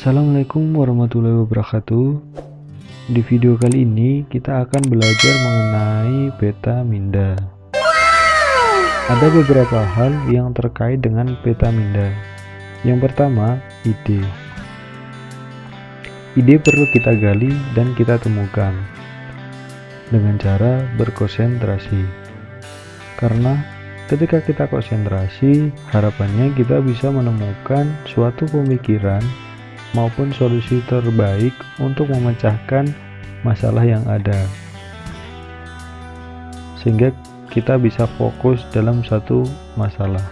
Assalamualaikum warahmatullahi wabarakatuh. Di video kali ini kita akan belajar mengenai beta minda. Ada beberapa hal yang terkait dengan beta minda. Yang pertama, ide. Ide perlu kita gali dan kita temukan dengan cara berkonsentrasi. Karena ketika kita konsentrasi, harapannya kita bisa menemukan suatu pemikiran maupun solusi terbaik untuk memecahkan masalah yang ada, sehingga kita bisa fokus dalam satu masalah.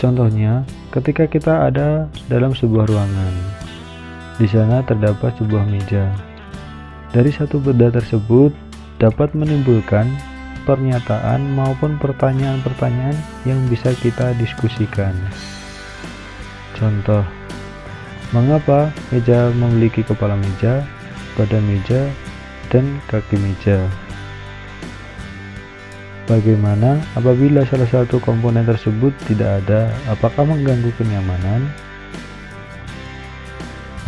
Contohnya, ketika kita ada dalam sebuah ruangan, di sana terdapat sebuah meja. Dari satu benda tersebut dapat menimbulkan pernyataan maupun pertanyaan-pertanyaan yang bisa kita diskusikan. Contoh, mengapa meja memiliki kepala meja, badan meja, dan kaki meja? Bagaimana apabila salah satu komponen tersebut tidak ada? Apakah mengganggu kenyamanan?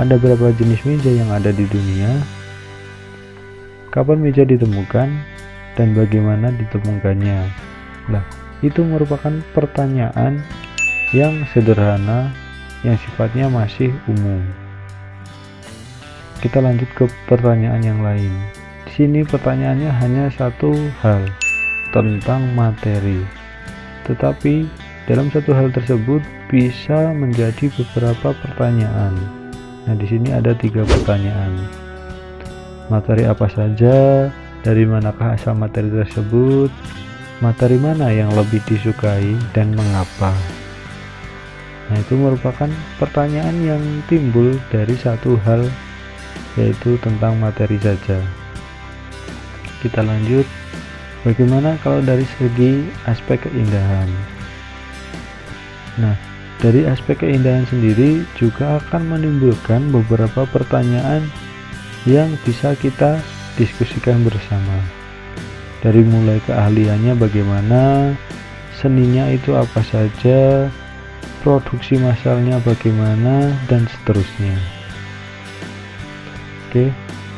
Ada berapa jenis meja yang ada di dunia? Kapan meja ditemukan? Dan bagaimana ditemukannya? Nah, itu merupakan pertanyaan yang sederhana, yang sifatnya masih umum. Kita lanjut ke pertanyaan yang lain. Di sini pertanyaannya hanya satu hal, tentang materi. Tetapi dalam satu hal tersebut bisa menjadi beberapa pertanyaan. Nah, di sini ada 3 pertanyaan. Materi apa saja? Dari manakah asal materi tersebut? Materi mana yang lebih disukai dan mengapa? Nah, itu merupakan pertanyaan yang timbul dari satu hal, yaitu tentang materi saja. Kita lanjut, bagaimana kalau dari segi aspek keindahan? Nah, dari aspek keindahan sendiri juga akan menimbulkan beberapa pertanyaan yang bisa kita diskusikan bersama. Dari mulai keahliannya bagaimana, seninya itu apa saja, produksi masalnya bagaimana, dan seterusnya. Oke,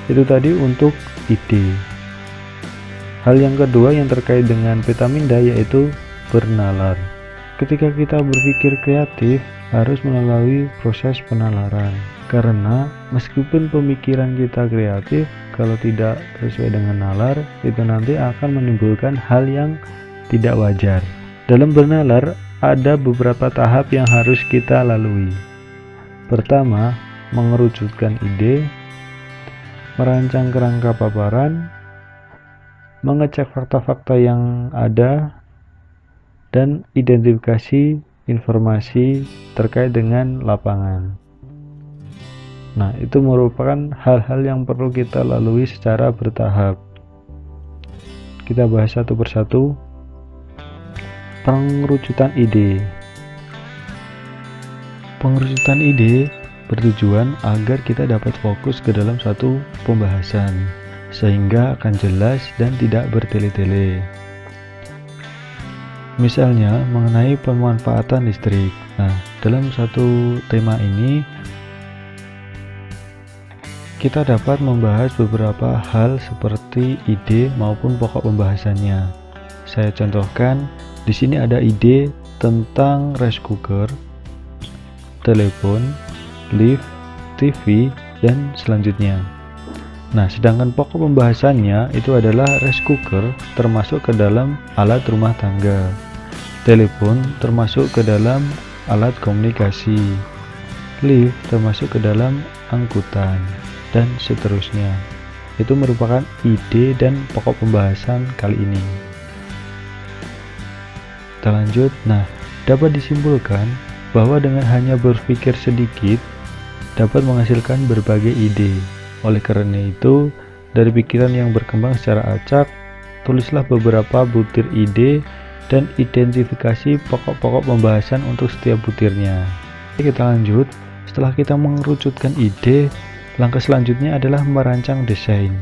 itu tadi untuk ide. Hal yang kedua yang terkait dengan beta minda yaitu bernalar. Ketika kita berpikir kreatif harus melalui proses penalaran. Karena meskipun pemikiran kita kreatif, kalau tidak sesuai dengan nalar, itu nanti akan menimbulkan hal yang tidak wajar. Dalam bernalar ada beberapa tahap yang harus kita lalui. Pertama, mengerucutkan ide, merancang kerangka paparan, mengecek fakta-fakta yang ada, dan identifikasi informasi terkait dengan lapangan. Nah, itu merupakan hal-hal yang perlu kita lalui secara bertahap. Kita bahas satu persatu. Pengerucutan ide. Pengerucutan ide bertujuan agar kita dapat fokus ke dalam satu pembahasan, sehingga akan jelas dan tidak bertele-tele. Misalnya mengenai pemanfaatan listrik. Nah, dalam satu tema ini kita dapat membahas beberapa hal seperti ide maupun pokok pembahasannya. Saya contohkan, di sini ada ide tentang rice cooker, telepon, lift, TV, dan selanjutnya. Nah, sedangkan pokok pembahasannya itu adalah rice cooker termasuk ke dalam alat rumah tangga, telepon termasuk ke dalam alat komunikasi, lift termasuk ke dalam angkutan, dan seterusnya. Itu merupakan ide dan pokok pembahasan kali ini. Kita lanjut. Nah, dapat disimpulkan bahwa dengan hanya berpikir sedikit dapat menghasilkan berbagai ide. Oleh karena itu, dari pikiran yang berkembang secara acak, tulislah beberapa butir ide dan identifikasi pokok-pokok pembahasan untuk setiap butirnya. Kita lanjut. Setelah kita mengerucutkan ide, langkah selanjutnya adalah merancang desain.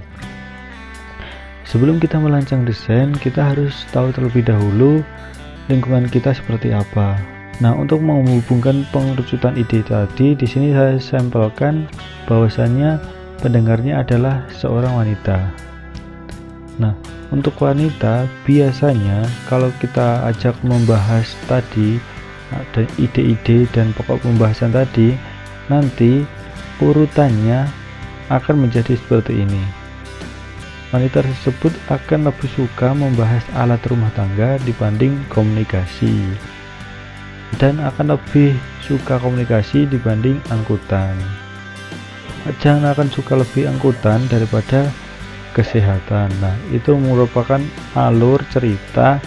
Sebelum kita merancang desain, kita harus tahu terlebih dahulu lingkungan kita seperti apa. Nah, untuk menghubungkan pengerucutan ide tadi, di sini saya sampelkan bahwasannya pendengarnya adalah seorang wanita. Nah, untuk wanita biasanya kalau kita ajak membahas tadi ada ide-ide dan pokok pembahasan tadi, nanti urutannya akan menjadi seperti ini. Wanita tersebut akan lebih suka membahas alat rumah tangga dibanding komunikasi, dan akan lebih suka komunikasi dibanding angkutan. Jangan akan suka lebih angkutan daripada kesehatan. Nah, itu merupakan alur cerita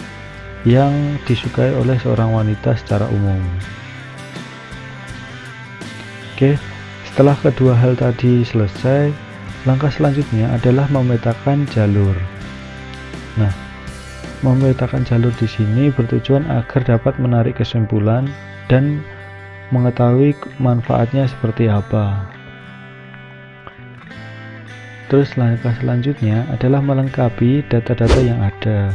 yang disukai oleh seorang wanita secara umum. Oke, setelah kedua hal tadi selesai, langkah selanjutnya adalah memetakan jalur. Nah, memetakan jalur di sini bertujuan agar dapat menarik kesimpulan dan mengetahui manfaatnya seperti apa. Terus langkah selanjutnya adalah melengkapi data-data yang ada.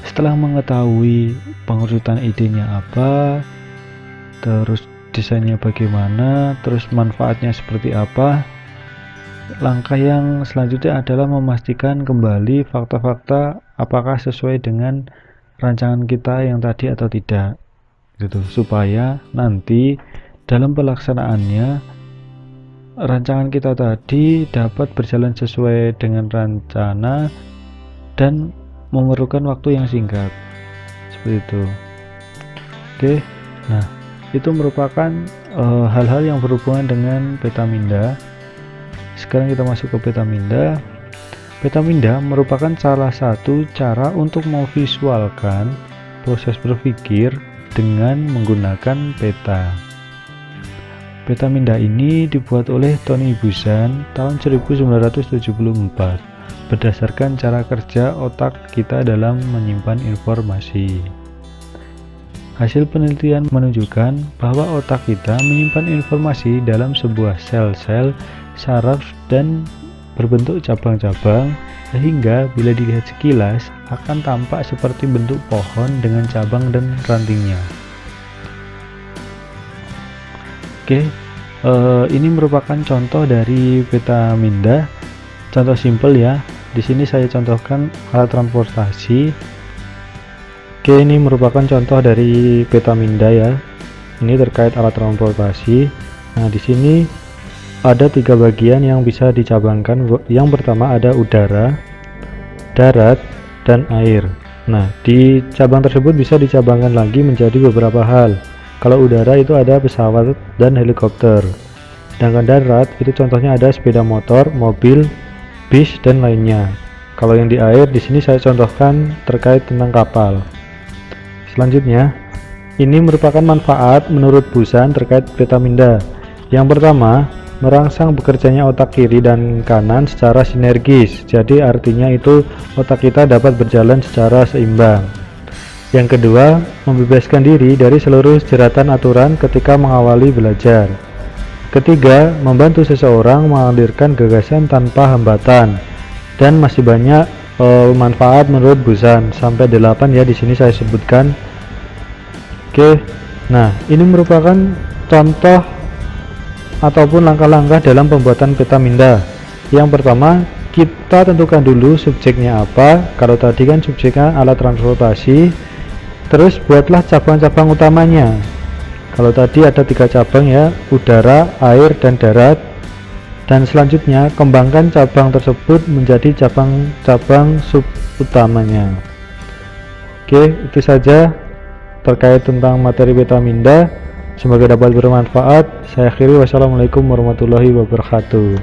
Setelah mengetahui pengurutan idenya apa, terus desainnya bagaimana, terus manfaatnya seperti apa, langkah yang selanjutnya adalah memastikan kembali fakta-fakta apakah sesuai dengan rancangan kita yang tadi atau tidak, gitu, supaya nanti dalam pelaksanaannya rancangan kita tadi dapat berjalan sesuai dengan rencana dan memerlukan waktu yang singkat, seperti itu. Oke, nah itu merupakan hal-hal yang berhubungan dengan peta minda. Sekarang kita masuk ke peta minda. Peta minda merupakan salah satu cara untuk memvisualkan proses berpikir dengan menggunakan peta. Peta minda ini dibuat oleh Tony Buzan tahun 1974 berdasarkan cara kerja otak kita dalam menyimpan informasi. Hasil penelitian menunjukkan bahwa otak kita menyimpan informasi dalam sebuah sel-sel saraf dan berbentuk cabang-cabang, sehingga bila dilihat sekilas akan tampak seperti bentuk pohon dengan cabang dan rantingnya. Oke, ini merupakan contoh dari peta minda. Contoh simpel ya. Di sini saya contohkan alat transportasi. Oke, ini merupakan contoh dari peta minda ya. Ini terkait alat transportasi. Nah, di sini ada 3 bagian yang bisa dicabangkan. Yang pertama ada udara, darat, dan air. Nah, di cabang tersebut bisa dicabangkan lagi menjadi beberapa hal. Kalau udara itu ada pesawat dan helikopter. Sedangkan darat itu contohnya ada sepeda motor, mobil, bis, dan lainnya. Kalau yang di air di sini saya contohkan terkait tentang kapal. Selanjutnya, ini merupakan manfaat menurut Buzan terkait peta minda. Yang pertama, merangsang bekerjanya otak kiri dan kanan secara sinergis. Jadi artinya itu otak kita dapat berjalan secara seimbang. Yang kedua, membebaskan diri dari seluruh jeratan aturan ketika mengawali belajar. Ketiga, membantu seseorang mengalirkan gagasan tanpa hambatan. Dan masih banyak manfaat menurut Buzan, sampai 8 ya di sini saya sebutkan. Oke, nah ini merupakan contoh ataupun langkah-langkah dalam pembuatan peta minda. Yang pertama, kita tentukan dulu subjeknya apa. Kalau tadi kan subjeknya alat transportasi, terus buatlah cabang-cabang utamanya. Kalau tadi ada 3 cabang ya, udara, air, dan darat. Dan selanjutnya kembangkan cabang tersebut menjadi cabang-cabang sub utamanya. Oke, itu saja terkait tentang materi peta minda. Semoga dapat bermanfaat. Saya akhiri, wassalamualaikum warahmatullahi wabarakatuh.